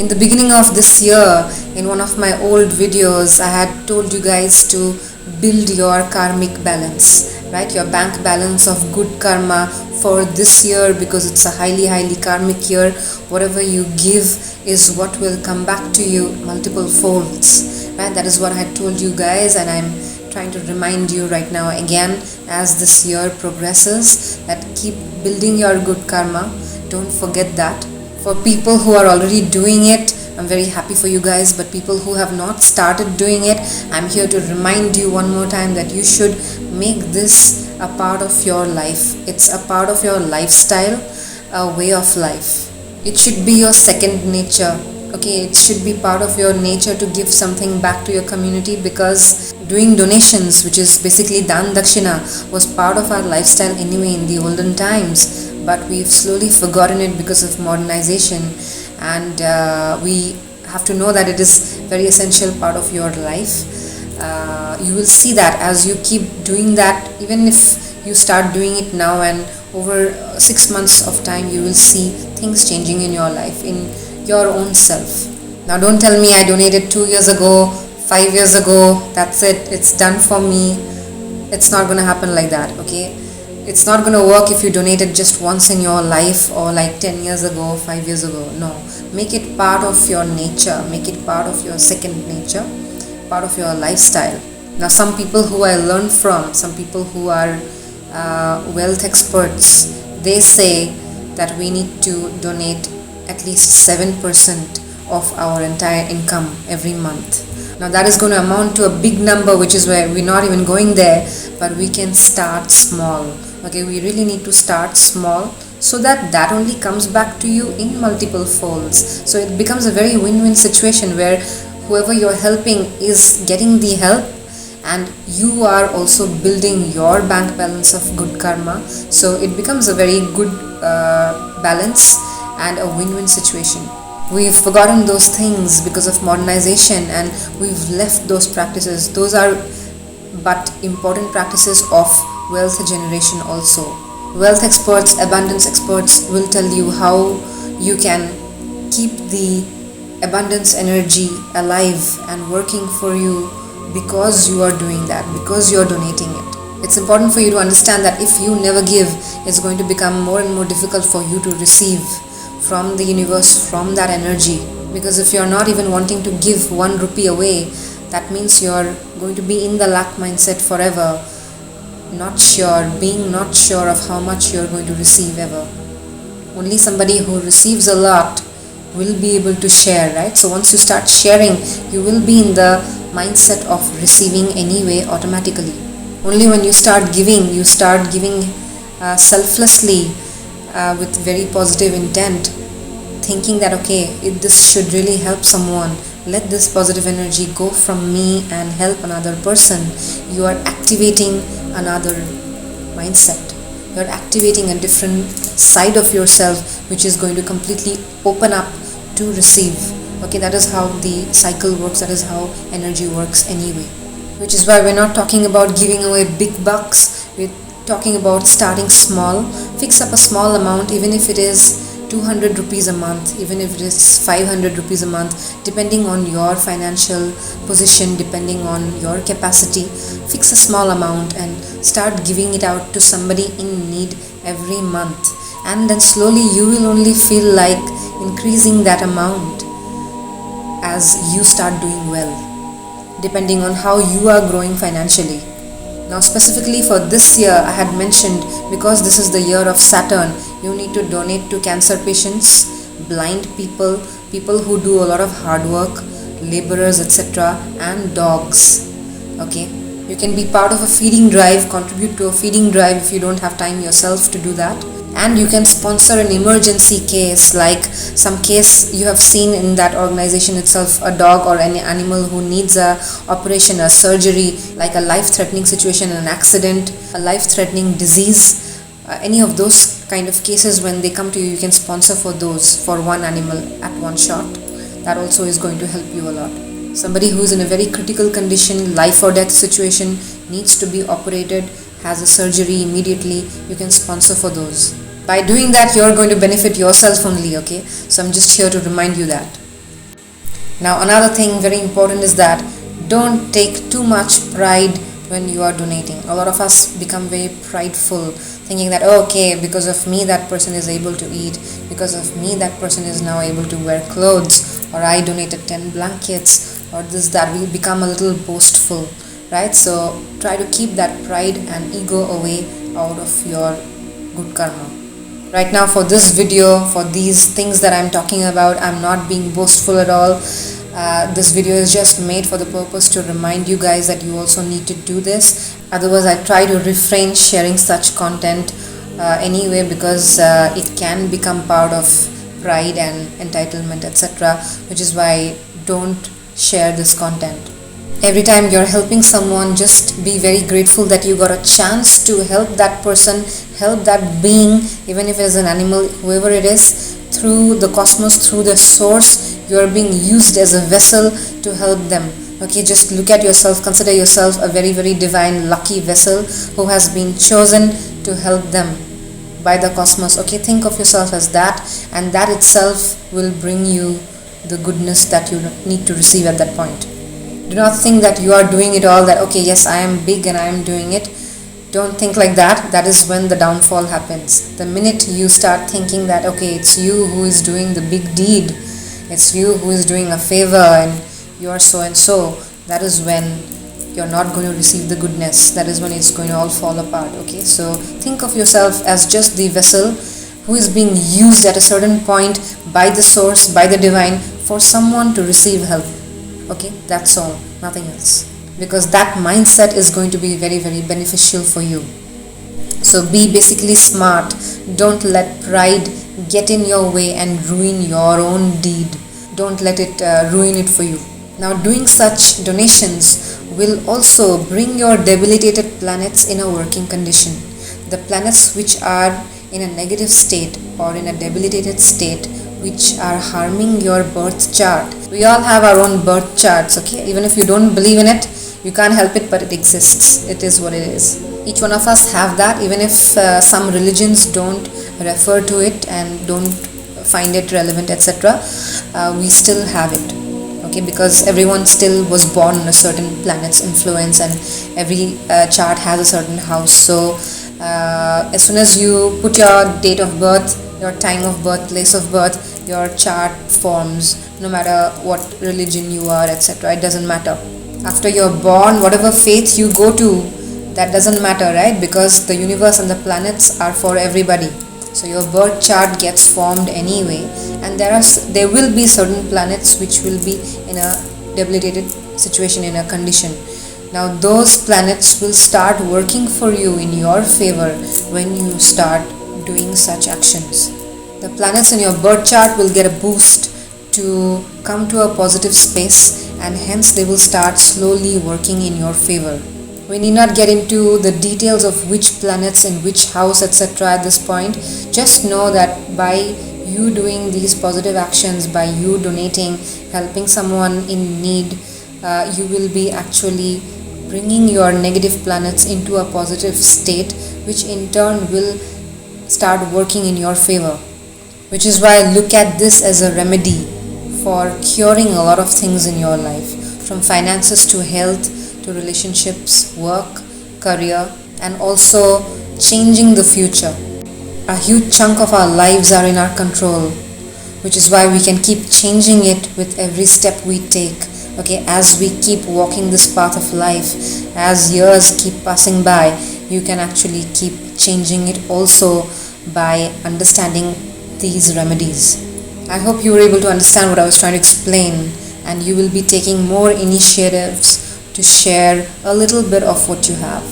In the beginning of this year, in one of my old videos, I had told you guys to build your karmic balance, right? Your bank balance of good karma for this year, because it's a highly karmic year. Whatever you give is what will come back to you multiple folds, right? That is what I had told you guys, and I'm trying to remind you right now again as this year progresses that keep building your good karma. Don't forget that. For people who are already doing it, I'm very happy for you guys, but people who have not started doing it, I'm here to remind you one more time that you should make this a part of your life. It's a part of your lifestyle, a way of life. It should be your second nature. Okay, it should be part of your nature to give something back to your community, because doing donations, which is basically dan dakshina, was part of our lifestyle anyway in the olden times, but we've slowly forgotten it because of modernization, and we have to know that it is very essential part of your life. You will see that as you keep doing that, even if you start doing it now, and over 6 months of time you will see things changing in your life, in your own self. Now don't tell me I donated 2 years ago, 5 years ago, that's it, it's done for me. It's not going to happen like that, okay? It's not going to work if you donated just once in your life, or like 10 years ago, 5 years ago. No, make it part of your nature, make it part of your second nature, part of your lifestyle. Now some people who I learned from, some people who are wealth experts, they say that we need to donate at least 7% of our entire income every month. Now that is going to amount to a big number, which is where we're not even going there, but we can start small. Okay, we really need to start small, so that only comes back to you in multiple folds. So it becomes a very win-win situation where whoever you're helping is getting the help, and you are also building your bank balance of good karma. So it becomes a very good balance and a win-win situation. We've forgotten those things because of modernization, and we've left those practices. Those are but important practices of wealth generation also. Wealth experts, abundance experts will tell you how you can keep the abundance energy alive and working for you, because you are doing that, because you are donating it. It's important for you to understand that if you never give, it's going to become more and more difficult for you to receive from the universe, from that energy. Because if you're not even wanting to give 1 rupee away, that means you're going to be in the lack mindset forever, being not sure of how much you're going to receive ever. Only somebody who receives a lot will be able to share, right? So once you start sharing, you will be in the mindset of receiving anyway automatically. Only when you start giving selflessly, with very positive intent, thinking that okay, if this should really help someone, let this positive energy go from me and help another person. You are activating another mindset. You're activating a different side of yourself, which is going to completely open up to receive. Okay, that is how the cycle works, that is how energy works anyway. Which is why we're not talking about giving away big bucks, we're talking about starting small. Fix up a small amount, even if it is 200 rupees a month, even if it is 500 rupees a month, depending on your financial position, depending on your capacity. Fix a small amount and start giving it out to somebody in need every month, and then slowly you will only feel like increasing that amount as you start doing well, depending on how you are growing financially. Now specifically for this year, I had mentioned, because this is the year of Saturn, you need to donate to cancer patients, blind people, people who do a lot of hard work, laborers, etc., and dogs. Okay, you can be part of a feeding drive, contribute to a feeding drive if you don't have time yourself to do that. And you can sponsor an emergency case, like some case you have seen in that organization itself, a dog or any animal who needs a operation, a surgery, like a life-threatening situation, an accident, a life-threatening disease, any of those kind of cases. When they come to you, you can sponsor for those, for one animal at one shot. That also is going to help you a lot. Somebody who is in a very critical condition, life or death situation, needs to be operated, has a surgery immediately, you can sponsor for those. By doing that, you're going to benefit yourself only, okay? So I'm just here to remind you that. Now another thing very important is that don't take too much pride when you are donating. A lot of us become very prideful, thinking that, oh, okay, because of me that person is able to eat, because of me that person is now able to wear clothes, or I donated 10 blankets, or this, that. We become a little boastful, right? So try to keep that pride and ego away out of your good karma. Right now, for this video, for these things that I'm talking about, I'm not being boastful at all. This video is just made for the purpose to remind you guys that you also need to do this. Otherwise, I try to refrain sharing such content anyway, because it can become part of pride and entitlement, etc., which is why don't share this content. Every time you're helping someone, just be very grateful that you got a chance to help that person, help that being, even if it is an animal, whoever it is, through the cosmos, through the source. You are being used as a vessel to help them. Okay, just look at yourself, consider yourself a very, very divine, lucky vessel who has been chosen to help them by the cosmos. Okay, think of yourself as that, and that itself will bring you the goodness that you need to receive at that point. Do not think that you are doing it all, that okay, yes, I am big and I am doing it. Don't think like that. That is when the downfall happens. The minute you start thinking that okay, it's you who is doing the big deed, it's you who is doing a favor and you are so and so, that is when you're not going to receive the goodness. That is when it's going to all fall apart. Okay, so think of yourself as just the vessel who is being used at a certain point by the source, by the divine, for someone to receive help. Okay, that's all, nothing else, because that mindset is going to be very, very beneficial for you. So be basically smart. Don't let pride get in your way and ruin your own deed. Don't let it ruin it for you. Now, doing such donations will also bring your debilitated planets in a working condition. The planets which are in a negative state or in a debilitated state, which are harming your birth chart. We all have our own birth charts, okay? Even if you don't believe in it, you can't help it, but it exists. It is what it is. Each one of us have that, even if some religions don't refer to it and don't find it relevant, etc. We still have it, okay? Because everyone still was born on a certain planet's influence, and every chart has a certain house. So as soon as you put your date of birth, your time of birth, place of birth, your chart forms, no matter what religion you are, etc. It doesn't matter. After you're born, whatever faith you go to, that doesn't matter, right? Because the universe and the planets are for everybody. So your birth chart gets formed anyway, and there will be certain planets which will be in a debilitated situation, in a condition. Now those planets will start working for you in your favor when you start doing such actions. The planets in your birth chart will get a boost to come to a positive space, and hence they will start slowly working in your favor. We need not get into the details of which planets in which house, etc. at this point. Just know that by you doing these positive actions, by you donating, helping someone in need, you will be actually bringing your negative planets into a positive state, which in turn will start working in your favor. Which is why I look at this as a remedy for curing a lot of things in your life, from finances to health to relationships, work, career, and also changing the future. A huge chunk of our lives are in our control, which is why we can keep changing it with every step we take. Okay, as we keep walking this path of life, as years keep passing by, you can actually keep changing it also by understanding these remedies. I hope you were able to understand what I was trying to explain, and you will be taking more initiatives to share a little bit of what you have.